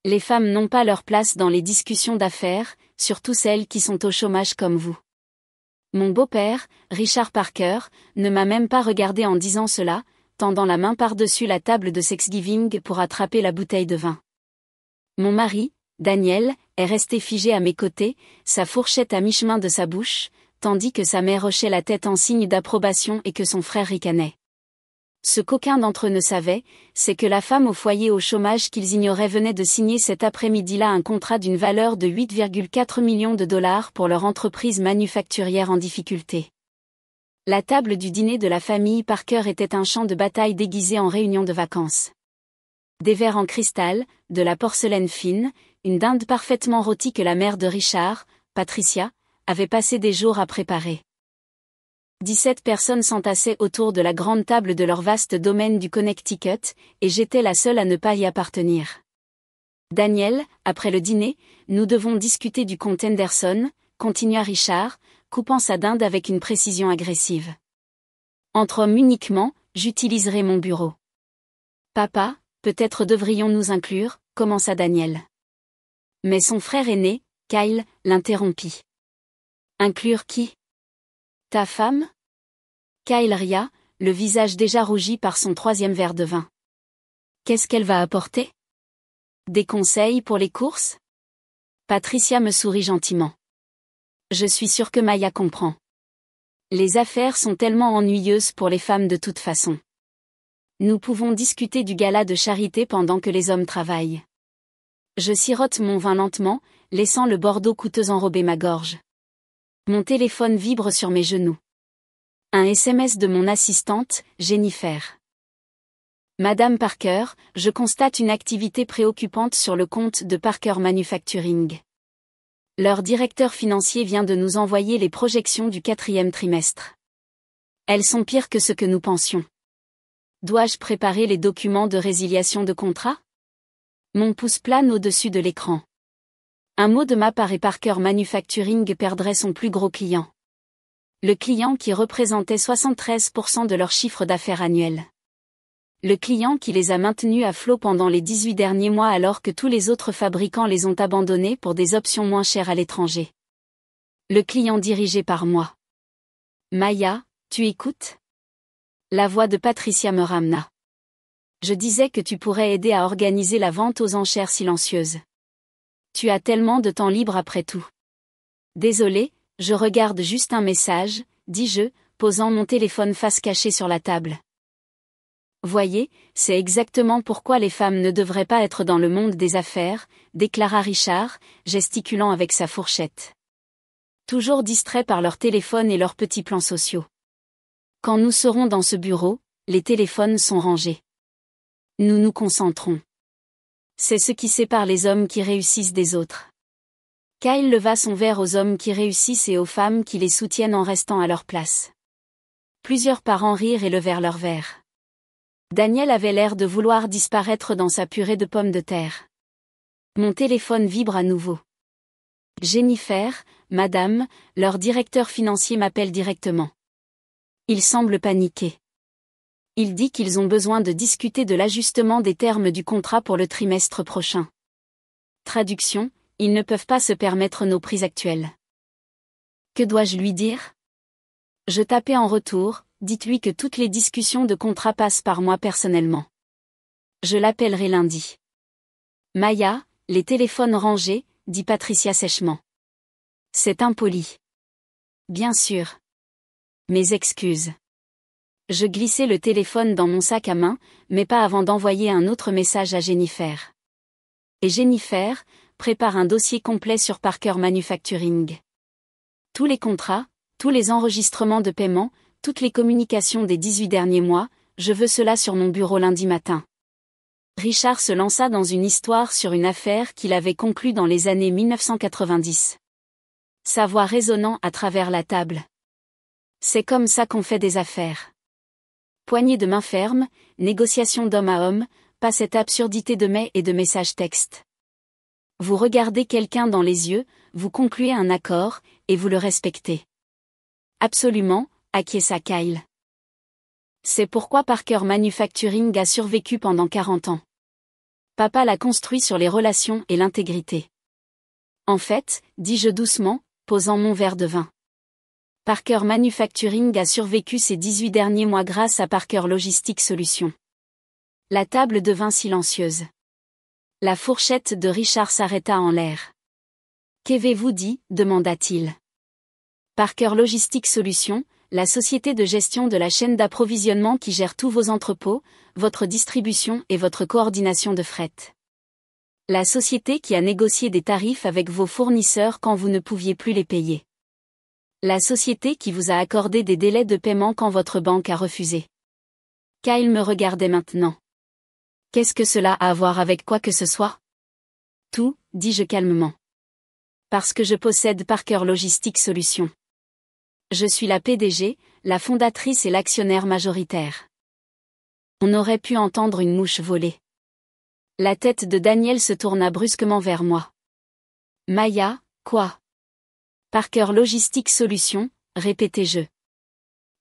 Les femmes n'ont pas leur place dans les discussions d'affaires, surtout celles qui sont au chômage comme vous. Mon beau-père, Richard Parker, ne m'a même pas regardé en disant cela, tendant la main par-dessus la table de Thanksgiving pour attraper la bouteille de vin. Mon mari, Daniel, est resté figé à mes côtés, sa fourchette à mi-chemin de sa bouche, tandis que sa mère hochait la tête en signe d'approbation et que son frère ricanait. Ce qu'aucun d'entre eux ne savait, c'est que la femme au foyer au chômage qu'ils ignoraient venait de signer cet après-midi-là un contrat d'une valeur de 8,4 millions de dollars pour leur entreprise manufacturière en difficulté. La table du dîner de la famille Parker était un champ de bataille déguisé en réunion de vacances. Des verres en cristal, de la porcelaine fine, une dinde parfaitement rôtie que la mère de Richard, Patricia, avait passé des jours à préparer. 17 personnes s'entassaient autour de la grande table de leur vaste domaine du Connecticut, et j'étais la seule à ne pas y appartenir. Daniel, après le dîner, nous devons discuter du comte Henderson, continua Richard, coupant sa dinde avec une précision agressive. Entre hommes uniquement, j'utiliserai mon bureau. Papa, peut-être devrions-nous inclure, commença Daniel. Mais son frère aîné, Kyle, l'interrompit. Inclure qui? Ta femme? Kyle ria, le visage déjà rougi par son 3e verre de vin. Qu'est-ce qu'elle va apporter? Des conseils pour les courses? Patricia me sourit gentiment. Je suis sûre que Maya comprend. Les affaires sont tellement ennuyeuses pour les femmes de toute façon. Nous pouvons discuter du gala de charité pendant que les hommes travaillent. Je sirote mon vin lentement, laissant le bordeaux coûteux enrober ma gorge. Mon téléphone vibre sur mes genoux. Un SMS de mon assistante, Jennifer. Madame Parker, je constate une activité préoccupante sur le compte de Parker Manufacturing. Leur directeur financier vient de nous envoyer les projections du 4e trimestre. Elles sont pires que ce que nous pensions. Dois-je préparer les documents de résiliation de contrat? Mon pouce plane au-dessus de l'écran. Un mot de ma part et Parker Manufacturing perdrait son plus gros client. Le client qui représentait 73% de leur chiffre d'affaires annuel. Le client qui les a maintenus à flot pendant les 18 derniers mois alors que tous les autres fabricants les ont abandonnés pour des options moins chères à l'étranger. Le client dirigé par moi. Maya, tu écoutes? La voix de Patricia me ramena. Je disais que tu pourrais aider à organiser la vente aux enchères silencieuses. Tu as tellement de temps libre après tout. Désolé, je regarde juste un message, dis-je, posant mon téléphone face cachée sur la table. Voyez, c'est exactement pourquoi les femmes ne devraient pas être dans le monde des affaires, déclara Richard, gesticulant avec sa fourchette. Toujours distraits par leur téléphone et leurs petits plans sociaux. Quand nous serons dans ce bureau, les téléphones sont rangés. Nous nous concentrons. C'est ce qui sépare les hommes qui réussissent des autres. Kyle leva son verre aux hommes qui réussissent et aux femmes qui les soutiennent en restant à leur place. Plusieurs parents rirent et levèrent leurs verres. Daniel avait l'air de vouloir disparaître dans sa purée de pommes de terre. Mon téléphone vibre à nouveau. Jennifer, madame, leur directeur financier m'appelle directement. Il semble paniqué. Il dit qu'ils ont besoin de discuter de l'ajustement des termes du contrat pour le trimestre prochain. Traduction, ils ne peuvent pas se permettre nos prix actuels. Que dois-je lui dire? Je tapais en retour, dites-lui que toutes les discussions de contrat passent par moi personnellement. Je l'appellerai lundi. Maya, les téléphones rangés, dit Patricia sèchement. C'est impoli. Bien sûr. Mes excuses. Je glissai le téléphone dans mon sac à main, mais pas avant d'envoyer un autre message à Jennifer. Et Jennifer, prépare un dossier complet sur Parker Manufacturing. Tous les contrats, tous les enregistrements de paiement, toutes les communications des 18 derniers mois, je veux cela sur mon bureau lundi matin. Richard se lança dans une histoire sur une affaire qu'il avait conclue dans les années 1990. Sa voix résonnant à travers la table. C'est comme ça qu'on fait des affaires. Poignée de main ferme, négociation d'homme à homme, pas cette absurdité de mails et de messages textes. Vous regardez quelqu'un dans les yeux, vous concluez un accord, et vous le respectez. Absolument, acquiesça Kyle. C'est pourquoi Parker Manufacturing a survécu pendant 40 ans. Papa l'a construit sur les relations et l'intégrité. En fait, dis-je doucement, posant mon verre de vin. Parker Manufacturing a survécu ces 18 derniers mois grâce à Parker Logistic Solutions. La table devint silencieuse. La fourchette de Richard s'arrêta en l'air. Qu'avez-vous dit ? demanda-t-il. Parker Logistic Solutions, la société de gestion de la chaîne d'approvisionnement qui gère tous vos entrepôts, votre distribution et votre coordination de fret. La société qui a négocié des tarifs avec vos fournisseurs quand vous ne pouviez plus les payer. La société qui vous a accordé des délais de paiement quand votre banque a refusé. Kyle me regardait maintenant. Qu'est-ce que cela a à voir avec quoi que ce soit ? Tout, dis-je calmement. Parce que je possède Parker Logistic Solutions. Je suis la PDG, la fondatrice et l'actionnaire majoritaire. On aurait pu entendre une mouche voler. La tête de Daniel se tourna brusquement vers moi. Maya, quoi ? Parker Logistic Solutions, répétai-je.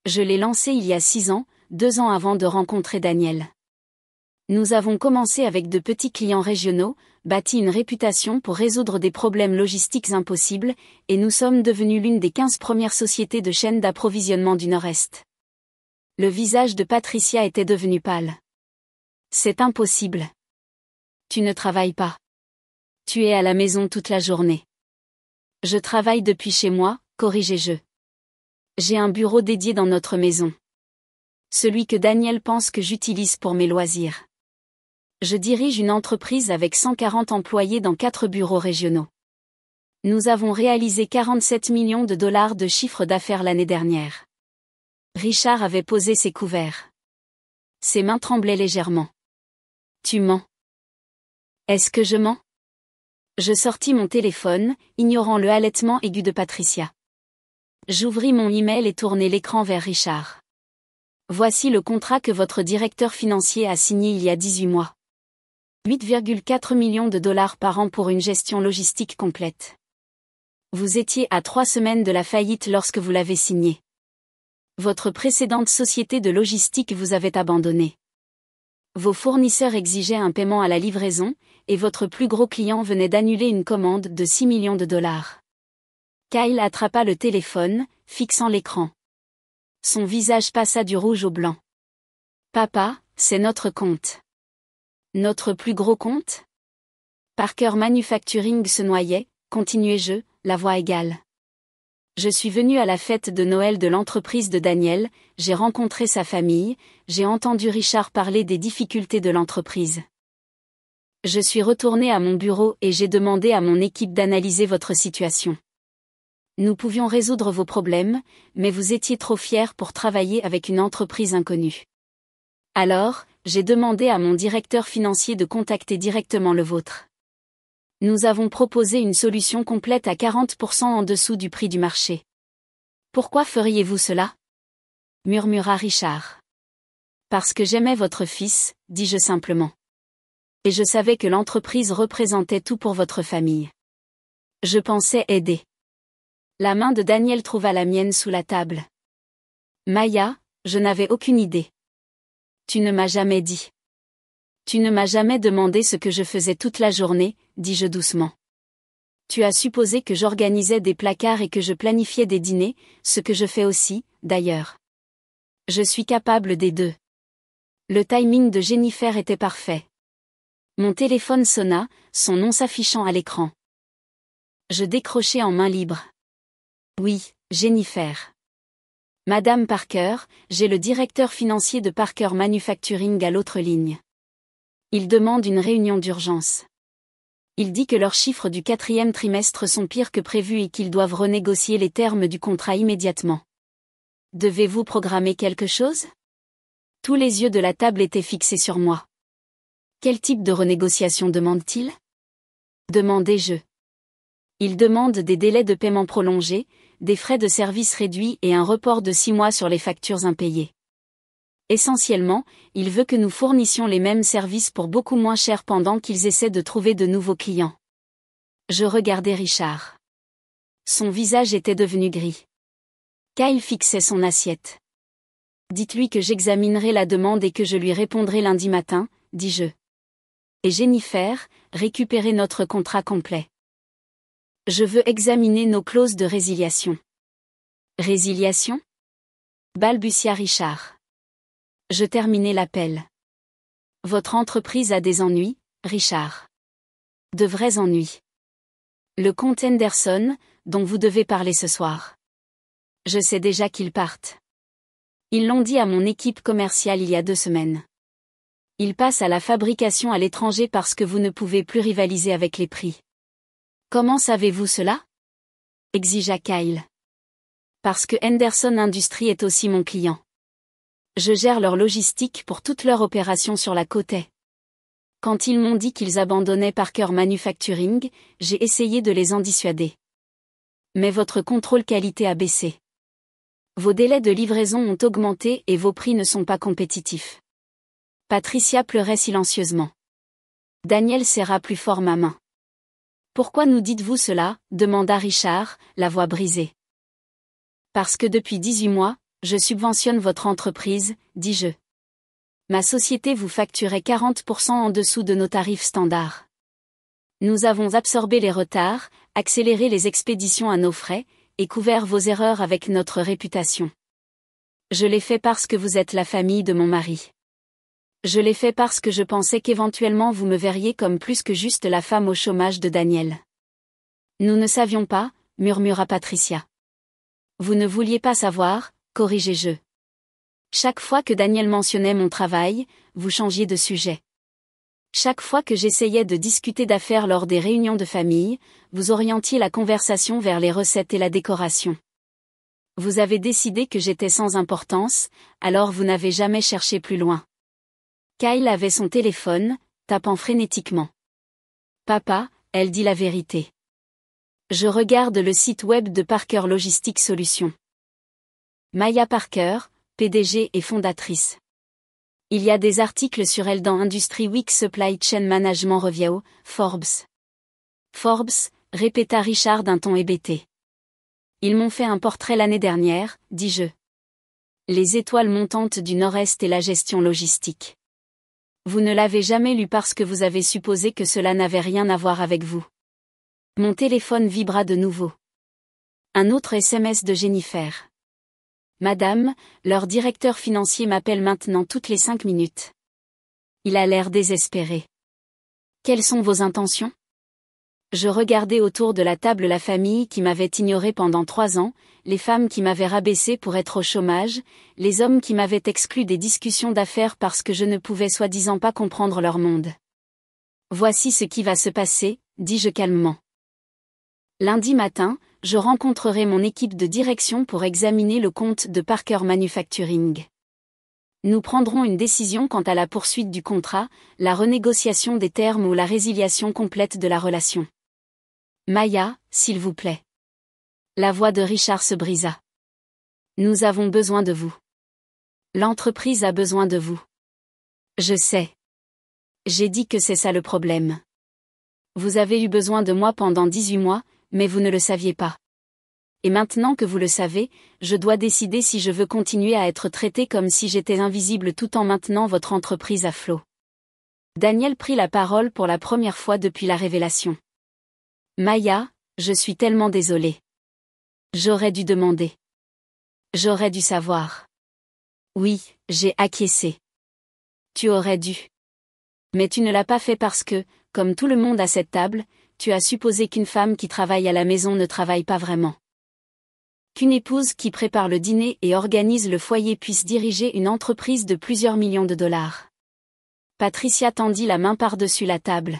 Je l'ai lancé il y a 6 ans, 2 ans avant de rencontrer Daniel. Nous avons commencé avec de petits clients régionaux, bâti une réputation pour résoudre des problèmes logistiques impossibles, et nous sommes devenus l'une des 15 premières sociétés de chaîne d'approvisionnement du Nord-Est. Le visage de Patricia était devenu pâle. C'est impossible. Tu ne travailles pas. Tu es à la maison toute la journée. Je travaille depuis chez moi, corrigeai-je. J'ai un bureau dédié dans notre maison. Celui que Daniel pense que j'utilise pour mes loisirs. Je dirige une entreprise avec 140 employés dans 4 bureaux régionaux. Nous avons réalisé 47 millions de dollars de chiffre d'affaires l'année dernière. Richard avait posé ses couverts. Ses mains tremblaient légèrement. Tu mens. Est-ce que je mens ? Je sortis mon téléphone, ignorant le halètement aigu de Patricia. J'ouvris mon email et tournai l'écran vers Richard. Voici le contrat que votre directeur financier a signé il y a 18 mois. 8,4 millions de dollars par an pour une gestion logistique complète. Vous étiez à 3 semaines de la faillite lorsque vous l'avez signé. Votre précédente société de logistique vous avait abandonné. Vos fournisseurs exigeaient un paiement à la livraison, et votre plus gros client venait d'annuler une commande de 6 millions de dollars. Kyle attrapa le téléphone, fixant l'écran. Son visage passa du rouge au blanc. Papa, c'est notre compte. Notre plus gros compte ? Parker Manufacturing se noyait, continuai-je, la voix égale. Je suis venu à la fête de Noël de l'entreprise de Daniel, j'ai rencontré sa famille, j'ai entendu Richard parler des difficultés de l'entreprise. Je suis retourné à mon bureau et j'ai demandé à mon équipe d'analyser votre situation. Nous pouvions résoudre vos problèmes, mais vous étiez trop fiers pour travailler avec une entreprise inconnue. Alors, j'ai demandé à mon directeur financier de contacter directement le vôtre. Nous avons proposé une solution complète à 40% en dessous du prix du marché. Pourquoi feriez-vous cela ? Murmura Richard. Parce que j'aimais votre fils, dis-je simplement. Et je savais que l'entreprise représentait tout pour votre famille. Je pensais aider. La main de Daniel trouva la mienne sous la table. Maya, je n'avais aucune idée. Tu ne m'as jamais dit. Tu ne m'as jamais demandé ce que je faisais toute la journée, dis-je doucement. Tu as supposé que j'organisais des placards et que je planifiais des dîners, ce que je fais aussi, d'ailleurs. Je suis capable des deux. Le timing de Jennifer était parfait. Mon téléphone sonna, son nom s'affichant à l'écran. Je décrochai en main libre. Oui, Jennifer. Madame Parker, j'ai le directeur financier de Parker Manufacturing à l'autre ligne. Il demande une réunion d'urgence. Il dit que leurs chiffres du 4e trimestre sont pires que prévu et qu'ils doivent renégocier les termes du contrat immédiatement. Devez-vous programmer quelque chose ? Tous les yeux de la table étaient fixés sur moi. Quel type de renégociation demande-t-il ? Demandai-je. Il demande des délais de paiement prolongés, des frais de service réduits et un report de 6 mois sur les factures impayées. Essentiellement, il veut que nous fournissions les mêmes services pour beaucoup moins cher pendant qu'ils essaient de trouver de nouveaux clients. Je regardai Richard. Son visage était devenu gris. Kyle fixait son assiette. Dites-lui que j'examinerai la demande et que je lui répondrai lundi matin, dis-je. Et Jennifer, récupérez notre contrat complet. Je veux examiner nos clauses de résiliation. Résiliation ? Balbutia Richard. Je terminai l'appel. Votre entreprise a des ennuis, Richard. De vrais ennuis. Le comte Henderson, dont vous devez parler ce soir. Je sais déjà qu'ils partent. Ils l'ont dit à mon équipe commerciale il y a 2 semaines. Ils passent à la fabrication à l'étranger parce que vous ne pouvez plus rivaliser avec les prix. Comment savez-vous cela ? Exigea Kyle. Parce que Henderson Industries est aussi mon client. Je gère leur logistique pour toute leur opération sur la côte est. Quand ils m'ont dit qu'ils abandonnaient Parker Manufacturing, j'ai essayé de les en dissuader. Mais votre contrôle qualité a baissé. Vos délais de livraison ont augmenté et vos prix ne sont pas compétitifs. Patricia pleurait silencieusement. Daniel serra plus fort ma main. Pourquoi nous dites-vous cela ? Demanda Richard, la voix brisée. Parce que depuis 18 mois, je subventionne votre entreprise, dis-je. Ma société vous facturait 40% en dessous de nos tarifs standards. Nous avons absorbé les retards, accéléré les expéditions à nos frais, et couvert vos erreurs avec notre réputation. Je l'ai fait parce que vous êtes la famille de mon mari. Je l'ai fait parce que je pensais qu'éventuellement vous me verriez comme plus que juste la femme au chômage de Daniel. Nous ne savions pas, murmura Patricia. Vous ne vouliez pas savoir, corrigeai-je. Chaque fois que Daniel mentionnait mon travail, vous changiez de sujet. Chaque fois que j'essayais de discuter d'affaires lors des réunions de famille, vous orientiez la conversation vers les recettes et la décoration. Vous avez décidé que j'étais sans importance, alors vous n'avez jamais cherché plus loin. Kyle avait son téléphone, tapant frénétiquement. Papa, elle dit la vérité. Je regarde le site web de Parker Logistics Solutions. Maya Parker, PDG et fondatrice. Il y a des articles sur elle dans Industry Week Supply Chain Management Review, Forbes. Forbes, répéta Richard d'un ton hébété. Ils m'ont fait un portrait l'année dernière, dis-je. Les étoiles montantes du Nord-Est et la gestion logistique. Vous ne l'avez jamais lu parce que vous avez supposé que cela n'avait rien à voir avec vous. Mon téléphone vibra de nouveau. Un autre SMS de Jennifer. Madame, leur directeur financier m'appelle maintenant toutes les 5 minutes. Il a l'air désespéré. Quelles sont vos intentions ? Je regardais autour de la table la famille qui m'avait ignoré pendant 3 ans, les femmes qui m'avaient rabaissé pour être au chômage, les hommes qui m'avaient exclu des discussions d'affaires parce que je ne pouvais soi-disant pas comprendre leur monde. Voici ce qui va se passer, dis-je calmement. Lundi matin, je rencontrerai mon équipe de direction pour examiner le compte de Parker Manufacturing. Nous prendrons une décision quant à la poursuite du contrat, la renégociation des termes ou la résiliation complète de la relation. Maya, s'il vous plaît. La voix de Richard se brisa. Nous avons besoin de vous. L'entreprise a besoin de vous. Je sais. J'ai dit que c'est ça le problème. Vous avez eu besoin de moi pendant 18 mois, mais vous ne le saviez pas. Et maintenant que vous le savez, je dois décider si je veux continuer à être traité comme si j'étais invisible tout en maintenant votre entreprise à flot. Daniel prit la parole pour la première fois depuis la révélation. Maya, je suis tellement désolé. J'aurais dû demander. J'aurais dû savoir. Oui, j'ai acquiescé. Tu aurais dû. Mais tu ne l'as pas fait parce que, comme tout le monde à cette table, tu as supposé qu'une femme qui travaille à la maison ne travaille pas vraiment. Qu'une épouse qui prépare le dîner et organise le foyer puisse diriger une entreprise de plusieurs millions de dollars. Patricia tendit la main par-dessus la table.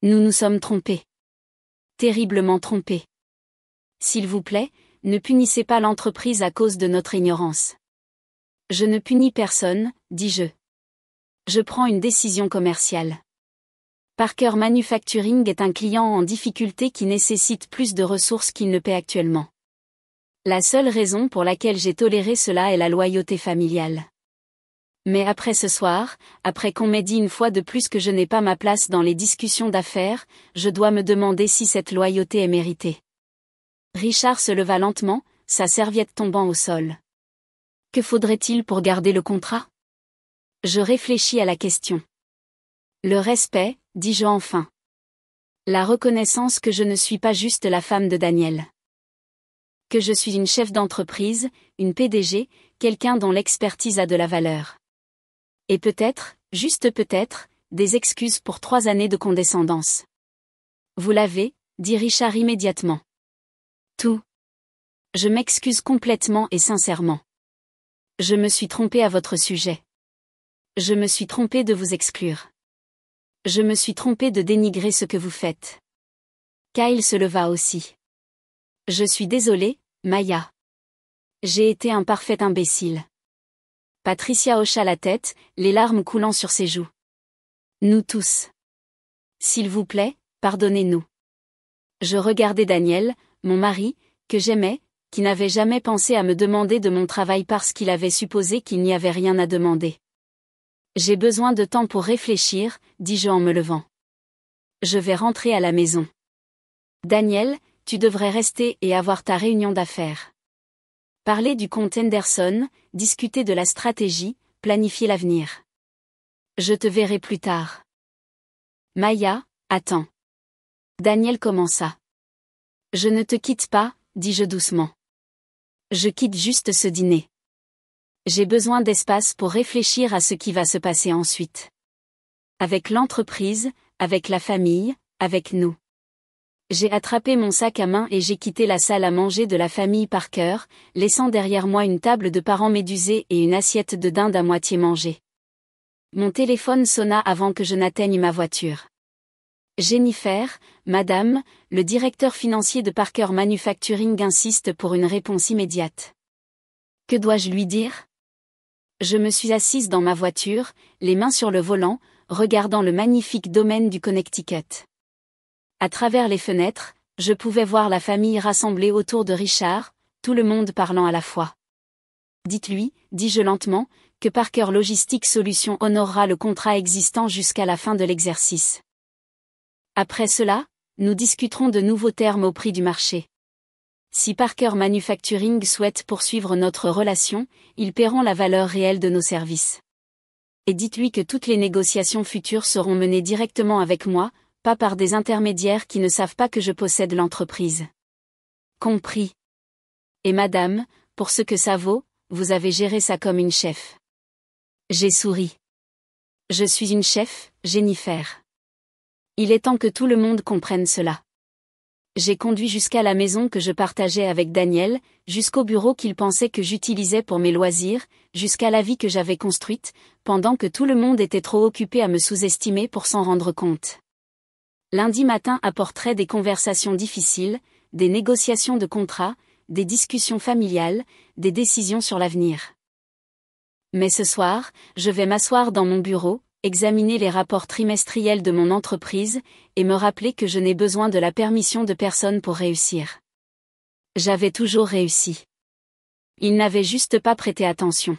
Nous nous sommes trompés. Terriblement trompés. S'il vous plaît, ne punissez pas l'entreprise à cause de notre ignorance. Je ne punis personne, dis-je. Je prends une décision commerciale. Parker Manufacturing est un client en difficulté qui nécessite plus de ressources qu'il ne paie actuellement. La seule raison pour laquelle j'ai toléré cela est la loyauté familiale. Mais après ce soir, après qu'on m'ait dit une fois de plus que je n'ai pas ma place dans les discussions d'affaires, je dois me demander si cette loyauté est méritée. Richard se leva lentement, sa serviette tombant au sol. Que faudrait-il pour garder le contrat ? Je réfléchis à la question. Le respect, dis-je enfin. La reconnaissance que je ne suis pas juste la femme de Daniel. Que je suis une chef d'entreprise, une PDG, quelqu'un dont l'expertise a de la valeur. Et peut-être, juste peut-être, des excuses pour 3 années de condescendance. Vous l'avez, dit Richard immédiatement. Tout. Je m'excuse complètement et sincèrement. Je me suis trompé à votre sujet. Je me suis trompé de vous exclure. Je me suis trompé de dénigrer ce que vous faites. Kyle se leva aussi. Je suis désolé, Maya. J'ai été un parfait imbécile. Patricia hocha la tête, les larmes coulant sur ses joues. Nous tous. S'il vous plaît, pardonnez-nous. Je regardais Daniel, mon mari, que j'aimais, qui n'avait jamais pensé à me demander de mon travail parce qu'il avait supposé qu'il n'y avait rien à demander. J'ai besoin de temps pour réfléchir, dis-je en me levant. Je vais rentrer à la maison. Daniel, tu devrais rester et avoir ta réunion d'affaires. Parler du compte Henderson, discuter de la stratégie, planifier l'avenir. Je te verrai plus tard. Maya, attends. Daniel commença. Je ne te quitte pas, dis-je doucement. Je quitte juste ce dîner. J'ai besoin d'espace pour réfléchir à ce qui va se passer ensuite. Avec l'entreprise, avec la famille, avec nous. J'ai attrapé mon sac à main et j'ai quitté la salle à manger de la famille Parker, laissant derrière moi une table de parents médusés et une assiette de dinde à moitié mangée. Mon téléphone sonna avant que je n'atteigne ma voiture. Jennifer, madame, le directeur financier de Parker Manufacturing insiste pour une réponse immédiate. Que dois-je lui dire ? Je me suis assise dans ma voiture, les mains sur le volant, regardant le magnifique domaine du Connecticut. À travers les fenêtres, je pouvais voir la famille rassemblée autour de Richard, tout le monde parlant à la fois. Dites-lui, dis-je lentement, que Parker Logistics Solutions honorera le contrat existant jusqu'à la fin de l'exercice. Après cela, nous discuterons de nouveaux termes au prix du marché. Si Parker Manufacturing souhaite poursuivre notre relation, ils paieront la valeur réelle de nos services. Et dites-lui que toutes les négociations futures seront menées directement avec moi, pas par des intermédiaires qui ne savent pas que je possède l'entreprise. Compris. Et madame, pour ce que ça vaut, vous avez géré ça comme une chef. J'ai souri. Je suis une chef, Jennifer. Il est temps que tout le monde comprenne cela. J'ai conduit jusqu'à la maison que je partageais avec Daniel, jusqu'au bureau qu'il pensait que j'utilisais pour mes loisirs, jusqu'à la vie que j'avais construite, pendant que tout le monde était trop occupé à me sous-estimer pour s'en rendre compte. Lundi matin apporterait des conversations difficiles, des négociations de contrats, des discussions familiales, des décisions sur l'avenir. Mais ce soir, je vais m'asseoir dans mon bureau, examiner les rapports trimestriels de mon entreprise, et me rappeler que je n'ai besoin de la permission de personne pour réussir. J'avais toujours réussi. Ils n'avaient juste pas prêté attention.